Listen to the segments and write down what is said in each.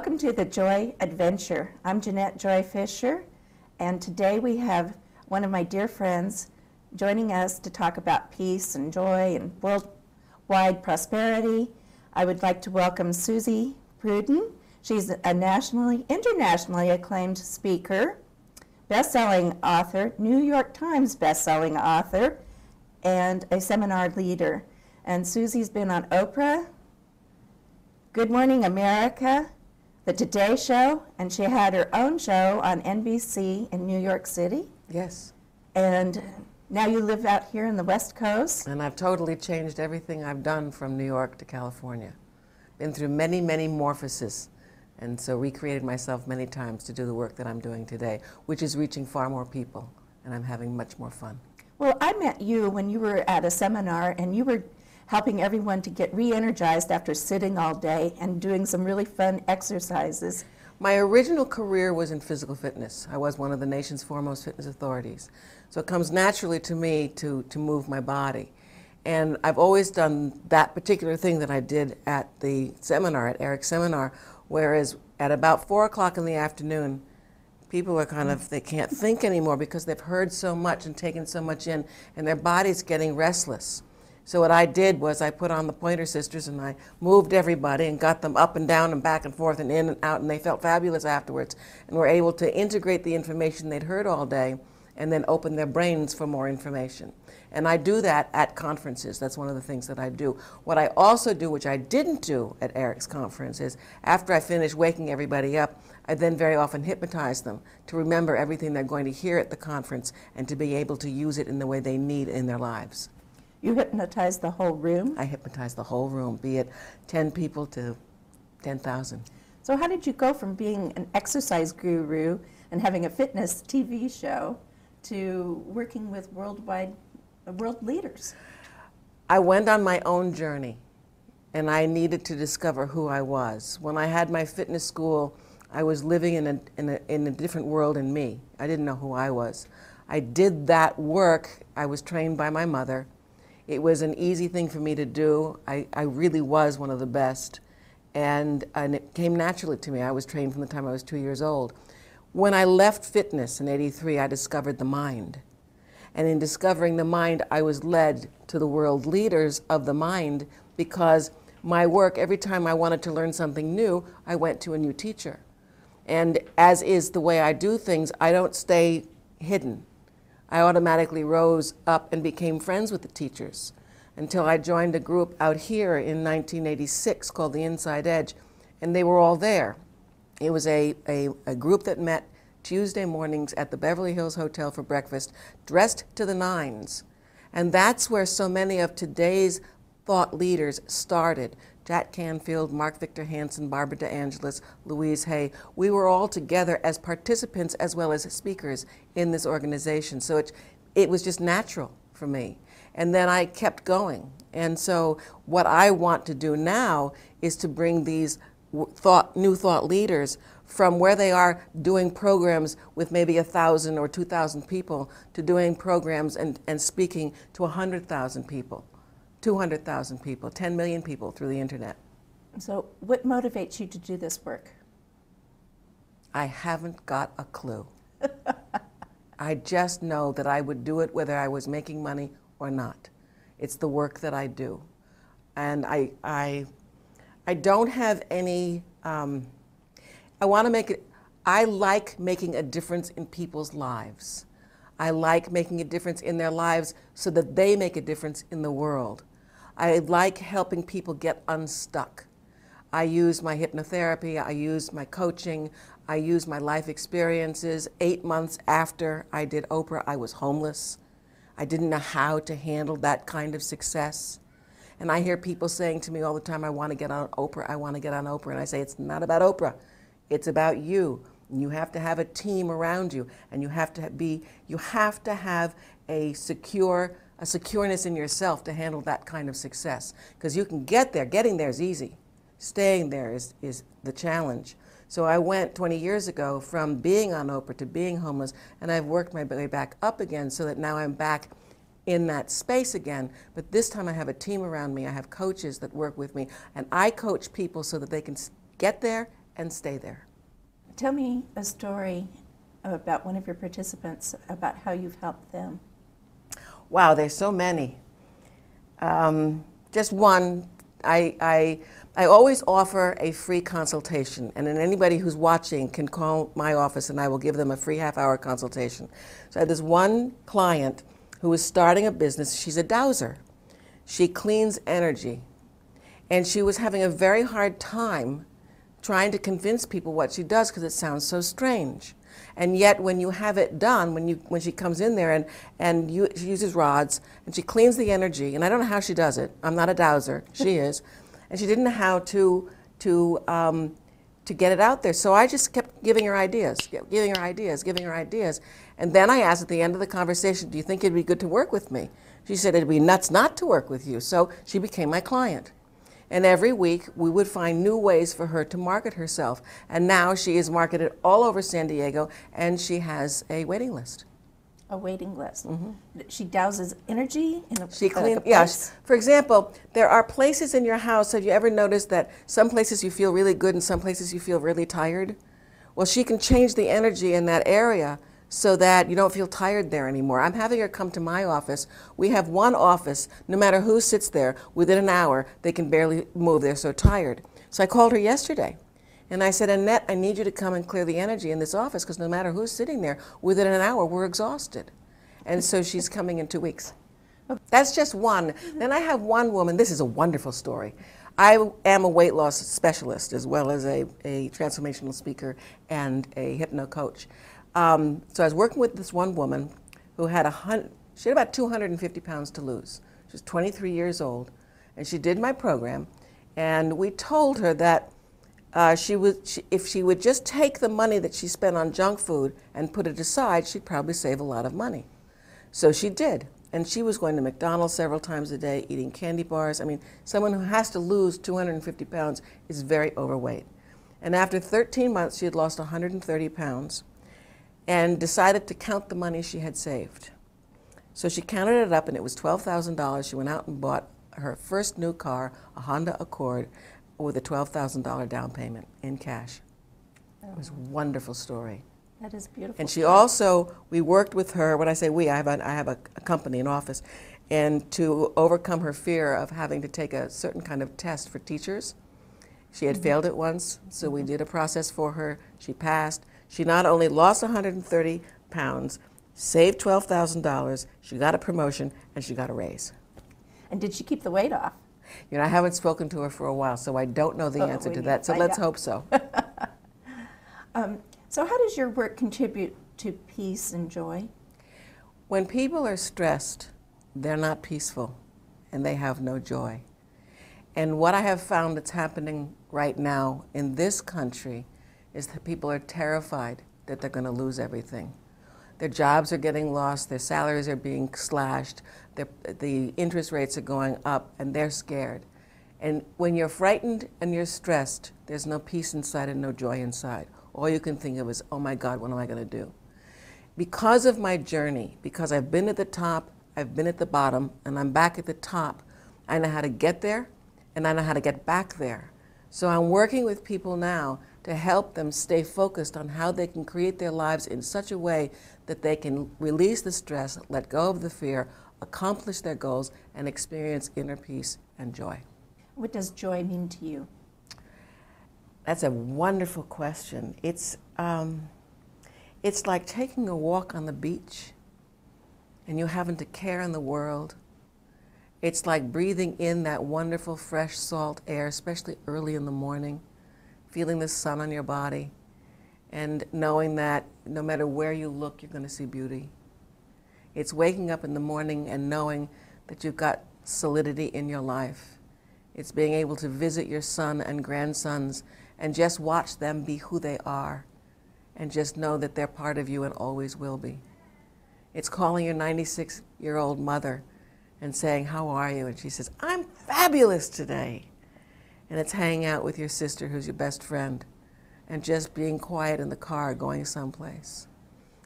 Welcome to the Joy Adventure. I'm Jeanette Joy Fisher, and today we have one of my dear friends joining us to talk about peace and joy and worldwide prosperity. I would like to welcome Susie Pruden. She's a internationally acclaimed speaker, best-selling author, New York Times best-selling author, and a seminar leader. And Susie's been on Oprah, Good Morning America, The Today Show, and she had her own show on NBC in New York City. Yes. And now you live out here in the West Coast. And I've totally changed everything I've done from New York to California. Been through many, many morphosis, and so recreated myself many times to do the work that I'm doing today, which is reaching far more people, and I'm having much more fun. Well, I met you when you were at a seminar, and you were helping everyone to get re-energized after sitting all day and doing some really fun exercises. My original career was in physical fitness. I was one of the nation's foremost fitness authorities. So it comes naturally to me to move my body. And I've always done that particular thing that I did at the seminar, at Eric's seminar, whereas at about 4 o'clock in the afternoon, people are they can't think anymore because they've heard so much and taken so much in, and their body's getting restless. So what I did was I put on the Pointer Sisters and I moved everybody and got them up and down and back and forth and in and out, and they felt fabulous afterwards and were able to integrate the information they'd heard all day and then open their brains for more information. And I do that at conferences. That's one of the things that I do. What I also do, which I didn't do at Eric's conference, is after I finish waking everybody up, I then very often hypnotize them to remember everything they're going to hear at the conference and to be able to use it in the way they need in their lives. You hypnotize the whole room? I hypnotize the whole room, be it 10 people to 10,000. So how did you go from being an exercise guru and having a fitness TV show to working with world leaders? I went on my own journey, and I needed to discover who I was. When I had my fitness school, I was living in a different world in me. I didn't know who I was. I did that work. I was trained by my mother. It was an easy thing for me to do. I really was one of the best, and it came naturally to me. I was trained from the time I was 2 years old. When I left fitness in '83, I discovered the mind. And in discovering the mind, I was led to the world leaders of the mind because my work, every time I wanted to learn something new, I went to a new teacher. And as is the way I do things, I don't stay hidden. I automatically rose up and became friends with the teachers until I joined a group out here in 1986 called the Inside Edge, and they were all there. It was a group that met Tuesday mornings at the Beverly Hills Hotel for breakfast, dressed to the nines. And that's where so many of today's thought leaders started. Jack Canfield, Mark Victor Hansen, Barbara DeAngelis, Louise Hay. We were all together as participants as well as speakers in this organization. So it was just natural for me. And then I kept going. And so what I want to do now is to bring these new thought leaders from where they are doing programs with maybe 1,000 or 2,000 people to doing programs and speaking to 100,000 people. 200,000 people, 10 million people through the internet. So what motivates you to do this work? I haven't got a clue. I just know that I would do it whether I was making money or not. It's the work that I do. And I don't have any, I want to make it, I like making a difference in people's lives. I like making a difference in their lives so that they make a difference in the world. I like helping people get unstuck. I use my hypnotherapy, I use my coaching, I use my life experiences. 8 months after I did Oprah, I was homeless. I didn't know how to handle that kind of success. And I hear people saying to me all the time, I want to get on Oprah, I want to get on Oprah. And I say, it's not about Oprah, it's about you. And you have to have a team around you, and you have to have a secureness in yourself to handle that kind of success. Because you can get there. Getting there is easy. Staying there is the challenge. So I went 20 years ago from being on Oprah to being homeless, and I've worked my way back up again so that now I'm back in that space again. But this time I have a team around me. I have coaches that work with me, and I coach people so that they can get there and stay there. Tell me a story about one of your participants, about how you've helped them. Wow, there's so many. Just one, I always offer a free consultation, and then anybody who's watching can call my office and I will give them a free half-hour consultation. So I had this one client who was starting a business. She's a dowser. She cleans energy. And she was having a very hard time trying to convince people what she does because it sounds so strange. And yet when you have it done, when she comes in there and she uses rods and she cleans the energy, and I don't know how she does it. I'm not a dowser, she is. And she didn't know how to get it out there. So I just kept giving her ideas, giving her ideas. And then I asked at the end of the conversation, do you think it'd be good to work with me? She said, it'd be nuts not to work with you. So she became my client. And every week we would find new ways for her to market herself. And now she is marketed all over San Diego, and she has a waiting list. A waiting list. Mm-hmm. She douses energy in a She cleans, yes. For example, there are places in your house, have you ever noticed that some places you feel really good and some places you feel really tired? Well, she can change the energy in that area so that you don't feel tired there anymore. I'm having her come to my office. We have one office, no matter who sits there, within an hour, they can barely move, they're so tired. So I called her yesterday, and I said, Annette, I need you to come and clear the energy in this office, because no matter who's sitting there, within an hour, we're exhausted. And so she's coming in 2 weeks. That's just one. Then I have one woman, this is a wonderful story. I am a weight loss specialist, as well as a transformational speaker and a hypno coach. So I was working with this one woman who had she had about 250 pounds to lose. She was 23 years old, and she did my program, and we told her that if she would just take the money that she spent on junk food and put it aside, she'd probably save a lot of money. So she did, and she was going to McDonald's several times a day, eating candy bars. I mean, someone who has to lose 250 pounds is very overweight. And after 13 months, she had lost 130 pounds. And decided to count the money she had saved. So she counted it up, and it was $12,000. She went out and bought her first new car, a Honda Accord, with a $12,000 down payment in cash. It was a wonderful story. That is beautiful. And she also, we worked with her, when I say we, I have a company, an office, and to overcome her fear of having to take a certain kind of test for teachers. She had failed it once, so we did a process for her. She passed. She not only lost 130 pounds, saved $12,000, she got a promotion, and she got a raise. And did she keep the weight off? You know, I haven't spoken to her for a while, so I don't know the answer to that, so let's hope so. So how does your work contribute to peace and joy? When people are stressed, they're not peaceful, and they have no joy. And what I have found that's happening right now in this country is that people are terrified that they're going to lose everything. Their jobs are getting lost, their salaries are being slashed, the interest rates are going up, and they're scared. And when you're frightened and you're stressed, there's no peace inside and no joy inside. All you can think of is, oh my God, what am I going to do? Because of my journey, because I've been at the top, I've been at the bottom, and I'm back at the top, I know how to get there, and I know how to get back there. So I'm working with people now to help them stay focused on how they can create their lives in such a way that they can release the stress, let go of the fear, accomplish their goals, and experience inner peace and joy. What does joy mean to you? That's a wonderful question. It's like taking a walk on the beach and you haven't a care in the world. It's like breathing in that wonderful fresh salt air, especially early in the morning, feeling the sun on your body, and knowing that no matter where you look, you're going to see beauty. It's waking up in the morning and knowing that you've got solidity in your life. It's being able to visit your son and grandsons and just watch them be who they are and just know that they're part of you and always will be. It's calling your 96-year-old mother and saying, how are you? And she says, I'm fabulous today. And it's hanging out with your sister who's your best friend and just being quiet in the car going someplace.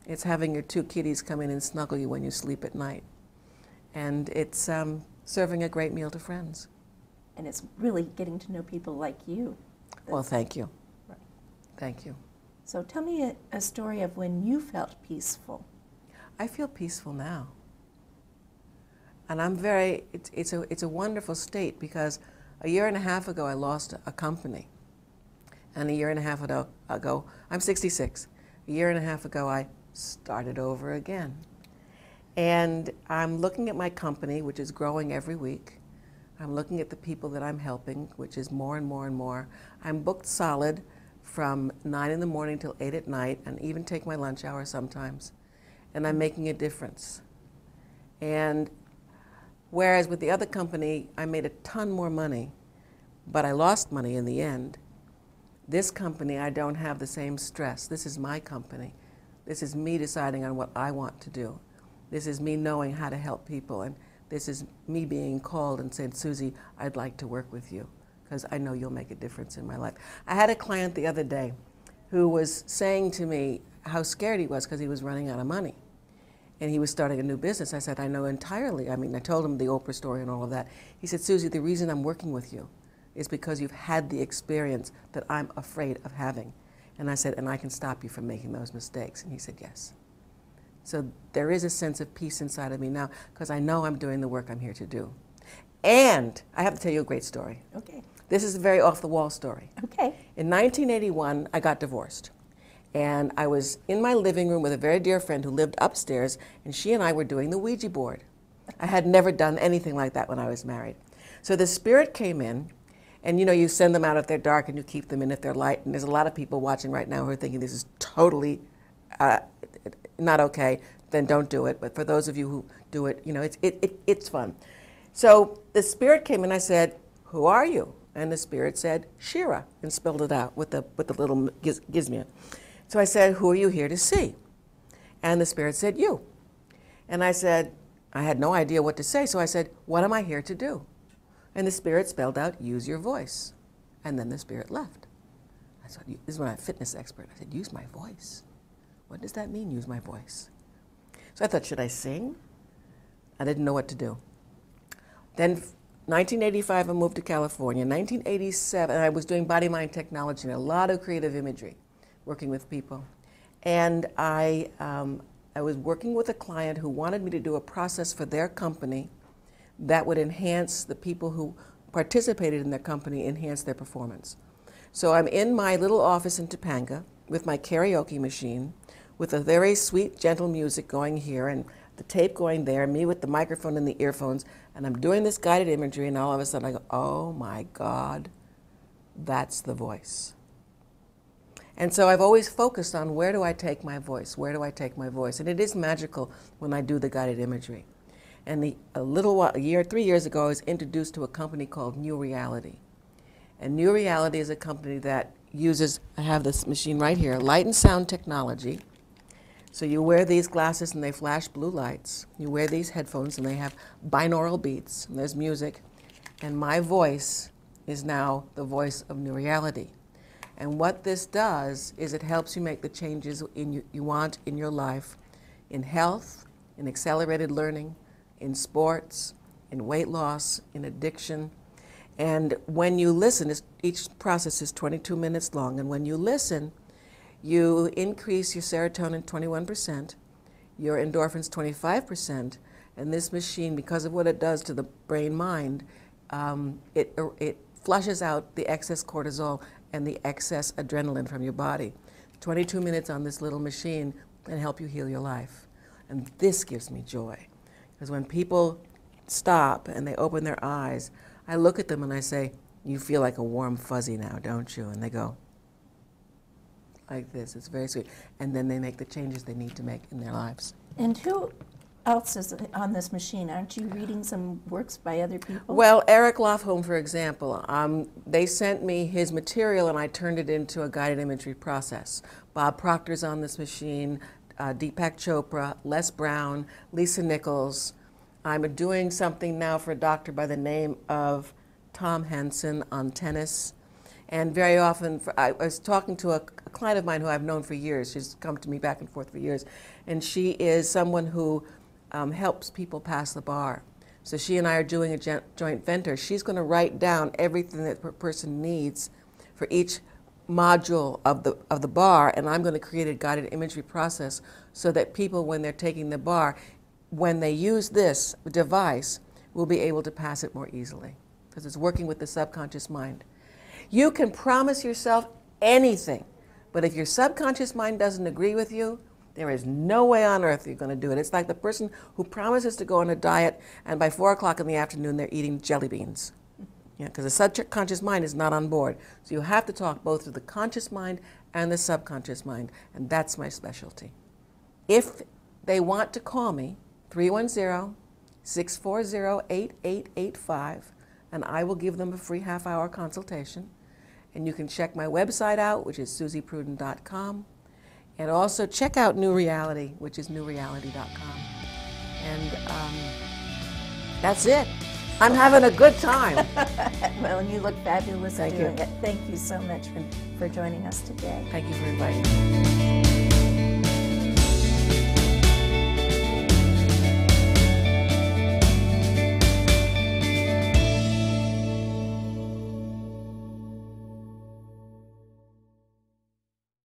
It's having your two kitties come in and snuggle you when you sleep at night. And it's serving a great meal to friends. And it's really getting to know people like you. Well, thank you. Thank you. So tell me a story of when you felt peaceful. I feel peaceful now. And I'm very, it's a wonderful state, because a year and a half ago I lost a company. And a year and a half ago, I'm 66. A year and a half ago I started over again. And I'm looking at my company, which is growing every week. I'm looking at the people that I'm helping, which is more and more and more. I'm booked solid from 9 in the morning till 8 at night, and even take my lunch hour sometimes. And I'm making a difference. And whereas with the other company, I made a ton more money, but I lost money in the end. This company, I don't have the same stress. This is my company. This is me deciding on what I want to do. This is me knowing how to help people. And this is me being called and said, Susie, I'd like to work with you, because I know you'll make a difference in my life. I had a client the other day who was saying to me how scared he was because he was running out of money. And he was starting a new business. I said, I know entirely. I mean, I told him the Oprah story and all of that. He said, Susie, the reason I'm working with you is because you've had the experience that I'm afraid of having. And I said, and I can stop you from making those mistakes. And he said, yes. So there is a sense of peace inside of me now, because I know I'm doing the work I'm here to do. And I have to tell you a great story. Okay. This is a very off-the-wall story. Okay. In 1981, I got divorced. And I was in my living room with a very dear friend who lived upstairs, and she and I were doing the Ouija board. I had never done anything like that when I was married. So the spirit came in, and you know, you send them out if they're dark and you keep them in if they're light. And there's a lot of people watching right now who are thinking this is totally not okay, then don't do it. But for those of you who do it, you know, it's fun. So the spirit came in, I said, who are you? And the spirit said, Shira, and spelled it out with the little gizmo. So I said, who are you here to see? And the spirit said, you. And I said, I had no idea what to say, so I said, what am I here to do? And the spirit spelled out, use your voice. And then the spirit left. I said, this is when I'm a fitness expert. I said, use my voice. What does that mean, use my voice? So I thought, should I sing? I didn't know what to do. Then 1985, I moved to California. 1987, I was doing body-mind technology and a lot of creative imagery, working with people. And I was working with a client who wanted me to do a process for their company that would enhance the people who participated in their company, enhance their performance. So I'm in my little office in Topanga with my karaoke machine, with a very sweet, gentle music going here and the tape going there, me with the microphone and the earphones, and I'm doing this guided imagery, and all of a sudden I go, oh my God, that's the voice. And so I've always focused on where do I take my voice, where do I take my voice? And it is magical when I do the guided imagery. And a year, 3 years ago, I was introduced to a company called New Reality. And New Reality is a company that uses, I have this machine right here, light and sound technology. So you wear these glasses and they flash blue lights. You wear these headphones and they have binaural beats, and there's music. And my voice is now the voice of New Reality. And what this does is it helps you make the changes you want in your life, in health, in accelerated learning, in sports, in weight loss, in addiction. And when you listen, each process is 22 minutes long, and when you listen, you increase your serotonin 21%, your endorphins 25%, and this machine, because of what it does to the brain-mind, it flushes out the excess cortisol and the excess adrenaline from your body. 22 minutes on this little machine can help you heal your life. And this gives me joy. Because when people stop and they open their eyes, I look at them and I say, you feel like a warm fuzzy now, don't you? And they go, like this. It's very sweet. And then they make the changes they need to make in their lives. And who else is on this machine? Aren't you reading some works by other people? Well, Eric Lofholm, for example, they sent me his material and I turned it into a guided imagery process. Bob Proctor's on this machine, Deepak Chopra, Les Brown, Lisa Nichols. I'm doing something now for a doctor by the name of Tom Henson on tennis. And very often, I was talking to a client of mine who I've known for years. She's come to me back and forth for years. And she is someone who helps people pass the bar. So she and I are doing a joint venture. She's going to write down everything that a person needs for each module of the bar, and I'm going to create a guided imagery process so that people, when they're taking the bar, when they use this device, will be able to pass it more easily because it's working with the subconscious mind. You can promise yourself anything, but if your subconscious mind doesn't agree with you, there is no way on earth you're going to do it. It's like the person who promises to go on a diet and by 4 o'clock in the afternoon they're eating jelly beans. Because the subconscious mind is not on board. So you have to talk both to the conscious mind and the subconscious mind, and that's my specialty. If they want to call me, 310-640-8885, and I will give them a free half-hour consultation. And you can check my website out, which is susiepruden.com. And also check out New Reality, which is newreality.com. And that's it. I'm having a good time. Well, and you look fabulous Thank doing you. it. Thank you so much for joining us today. Thank you for inviting me.